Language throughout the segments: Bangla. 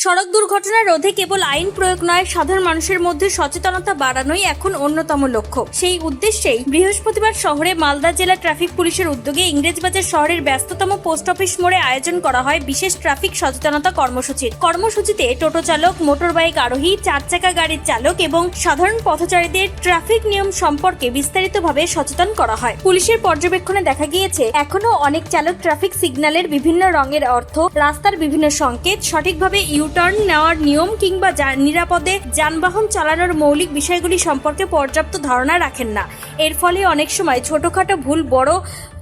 সড়ক দুর্ঘটনা রোধে কেবল আইন প্রয়োগ নয়, সাধারণ মানুষের মধ্যে সচেতনতা বাড়ানোই এখন অন্যতম লক্ষ্য। সেই উদ্দেশ্যেই বৃহস্পতিবার শহরে মালদা জেলা ট্রাফিক পুলিশের উদ্যোগে ইংরেজবাজার শহরের ব্যস্ততম পোস্ট অফিস মোড়ে আয়োজন করা হয় বিশেষ ট্রাফিক সচেতনতা কর্মসূচিতে টোটো চালক, মোটর বাইক আরোহী, চার চাকা গাড়ির চালক এবং সাধারণ পথচারীদের ট্রাফিক নিয়ম সম্পর্কে বিস্তারিতভাবে সচেতন করা হয়। পুলিশের পর্যবেক্ষণে দেখা গিয়েছে এখনও অনেক চালক ট্রাফিক সিগন্যালের বিভিন্ন রঙের অর্থ, রাস্তার বিভিন্ন সংকেত, সঠিকভাবে ইউটার্ন নেওয়ার নিয়ম কিংবা নিরাপদে যানবাহন চালানোর মৌলিক বিষয়গুলি সম্পর্কে পর্যাপ্ত ধারণা রাখেন না। এর ফলে অনেক সময় ছোটখাটো ভুল বড়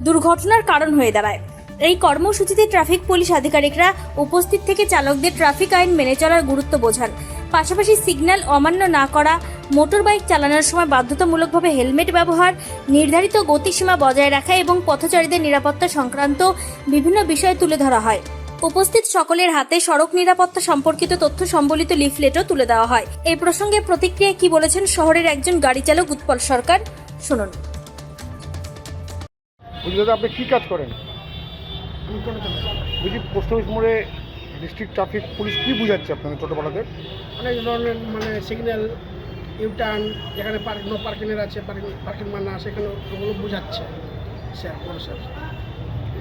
দুর্ঘটনার কারণ হয়ে দাঁড়ায়। এই কর্মসূচিতে ট্রাফিক পুলিশ আধিকারিকরা উপস্থিত থেকে চালকদের ট্রাফিক আইন মেনে চলার গুরুত্ব বোঝান। পাশাপাশি সিগন্যাল অমান্য না করা, মোটর বাইক চালানোর সময় বাধ্যতামূলকভাবে হেলমেট ব্যবহার, নির্ধারিত গতিসীমা বজায় রাখা এবং পথচারীদের নিরাপত্তা সংক্রান্ত বিভিন্ন বিষয় তুলে ধরা হয়। উপস্থিত সকলের হাতে সড়ক নিরাপত্তা সম্পর্কিত তথ্য সম্বলিত লিফলেটও তুলে দেওয়া হয়। এই প্রসঙ্গে প্রতিক্রিয়া কি বলেছেন শহরের একজন গাড়ি চালক উৎপল সরকার, শুনুন। দাদা, আপনি কি কাজ করেন? বুঝি পোস্ট অফিস মোড়ে ডিস্ট্রিক্ট ট্রাফিক পুলিশ কি বুঝাচ্ছে আপনাদের টোটোওয়ালাদের? অনেক ধরনের সিগন্যাল, ইউটার্ন, যেখানে নো পার্কিংয়ের আছে, পার্কিং মানা, সেখানে ওগুলো বোঝাচ্ছে স্যার।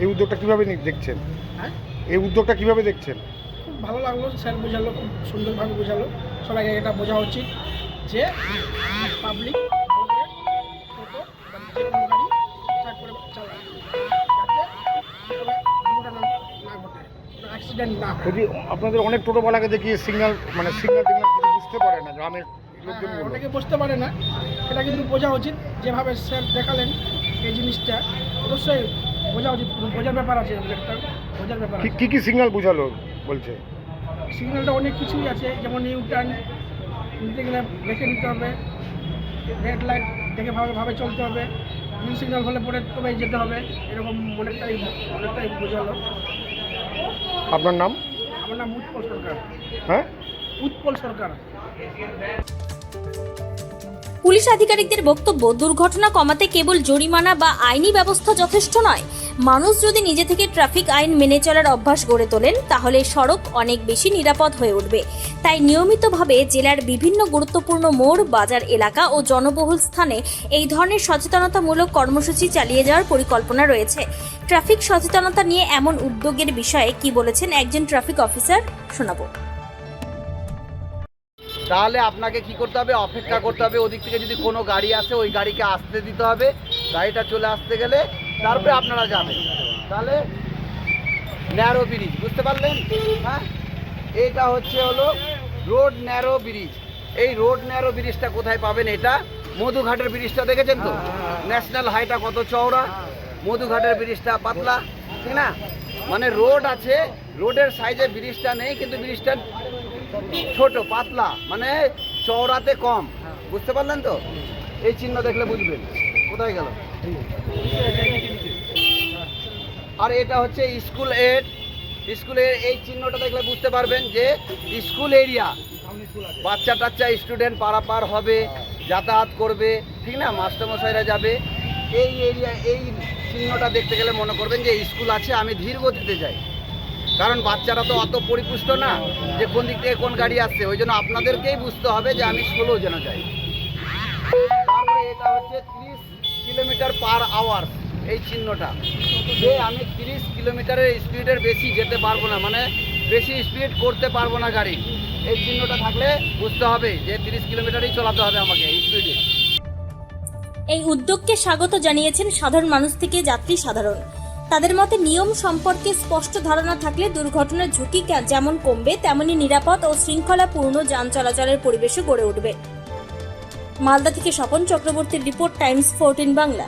এই উদ্যোগটা কীভাবে দেখছেন? হ্যাঁ, এই উদ্যোগটা কীভাবে দেখছেন? খুব ভালো লাগলো, স্যার বোঝালো, খুব সুন্দরভাবে বোঝালো। সবাইকে এটা বোঝা উচিত যে পাবলিক টোটো বা যে কোনো গাড়ি ঠিকঠাক করে চালায়, যাতে দুর্ঘটনা না ঘটে, অ্যাক্সিডেন্ট না হয়। যদি আপনাদের অনেক টোটোওয়ালাকে দেখি সিগন্যাল সিগন্যাল কিছু বুঝতে পারে না, গ্রামের লোকজন অনেকে বুঝতে পারে না, এটা কিন্তু বোঝা উচিত। যেভাবে স্যার দেখালেন এই জিনিসটা অবশ্যই বোঝা উচিত, বোঝার ব্যাপার আছে, একটা বোঝার ব্যাপার আছে। কি সিগন্যাল বুঝালো বলছে? সিগন্যালটা অনেক কিছুই আছে, যেমন ইউটার্ন নিতে গেলে দেখে নিতে হবে, রেড লাইট দেখে ভাবে চলতে হবে, গ্রিন সিগন্যাল হলে পরে তবেই যেতে হবে, এরকম অনেকটাই বোঝালো। আপনার নাম? আমার নাম উৎপল সরকার। হ্যাঁ, উৎপল সরকার। পুলিশ আধিকারিকদের বক্তব্য, দুর্ঘটনা কমাতে কেবল জরিমানা বা আইনি ব্যবস্থা যথেষ্ট নয়। মানুষ যদি নিজে থেকে ট্রাফিক আইন মেনে চলার অভ্যাস গড়ে তোলেন, তাহলে সড়ক অনেক বেশি নিরাপদ হয়ে উঠবে। তাই নিয়মিতভাবে জেলার বিভিন্ন গুরুত্বপূর্ণ মোড়, বাজার এলাকা ও জনবহুল স্থানে এই ধরনের সচেতনতামূলক কর্মসূচি চালিয়ে যাওয়ার পরিকল্পনা রয়েছে। ট্রাফিক সচেতনতা নিয়ে এমন উদ্যোগের বিষয়ে কি বলেছেন একজন ট্রাফিক অফিসার, শোনাবো। তাহলে আপনাকে কি করতে হবে? অপেক্ষা করতে হবে। ওদিক থেকে যদি কোনো গাড়ি আসে, ওই গাড়িকে আসতে দিতে হবে। গাড়িটা চলে আসতে গেলে তারপরে আপনারা যাবেন। তাহলে ন্যারো ব্রিজ, বুঝতে পারলেন? হ্যাঁ, এইটা হলো রোড ন্যারো ব্রিজ। এই রোড ন্যারো ব্রিজটা কোথায় পাবেন? এটা মধুঘাটের ব্রিজটা দেখেছেন তো? ন্যাশনাল হাইটা কত চওড়া, মধুঘাটের ব্রিজটা পাতলা, ঠিক না? মানে রোড আছে, রোডের সাইজে ব্রিজটা নেই, কিন্তু ব্রিজটা ছোট পাতলা, মানে চওড়াতে কম। বুঝতে পারলেন তো? এই চিহ্ন দেখলে বুঝবেন। কোথায় গেল? আর এটা হচ্ছে স্কুলের এই চিহ্নটা দেখলে বুঝতে পারবেন যে স্কুল এরিয়া, বাচ্চা টাচ্চা স্টুডেন্ট পারাপার হবে, যাতায়াত করবে, ঠিক না? মাস্টারমশাইরা যাবে। এই এরিয়া, এই চিহ্নটা দেখতে গেলে মনে করবেন যে স্কুল আছে, আমি ধীর গতিতে যাই। কারণ বাচ্চারা তো অত পরিপুষ্ট না যে কোন দিক থেকে কোন গাড়ি আসছে, ওই জন্য আপনাদেরকেই বুঝতে হবে যে আমি স্লো যেন যাই। তারপরে এটা হচ্ছে 30 কিলোমিটার পার আওয়ার, এই চিহ্নটা, যে আমি 30 কিলোমিটারের স্পিডের বেশি যেতে পারবো না, মানে বেশি স্পিড করতে পারবো না গাড়ি। এই চিহ্নটা থাকলে বুঝতে হবে যে 30 কিলোমিটারই চালাতে হবে আমাকে স্পিডে। এই উদ্যোগকে স্বাগত জানিয়েছেন সাধারণ মানুষ থেকে যাত্রী সাধারণ। তাদের মতে নিয়ম সম্পর্কে স্পষ্ট ধারণা থাকলে দুর্ঘটনার ঝুঁকি যেমন কমবে, তেমনি নিরাপদ ও শৃঙ্খলাপূর্ণ যান চলাচলের পরিবেশও গড়ে উঠবে। মালদা থেকে স্বপন চক্রবর্তীর রিপোর্ট, টাইমস 14 বাংলা।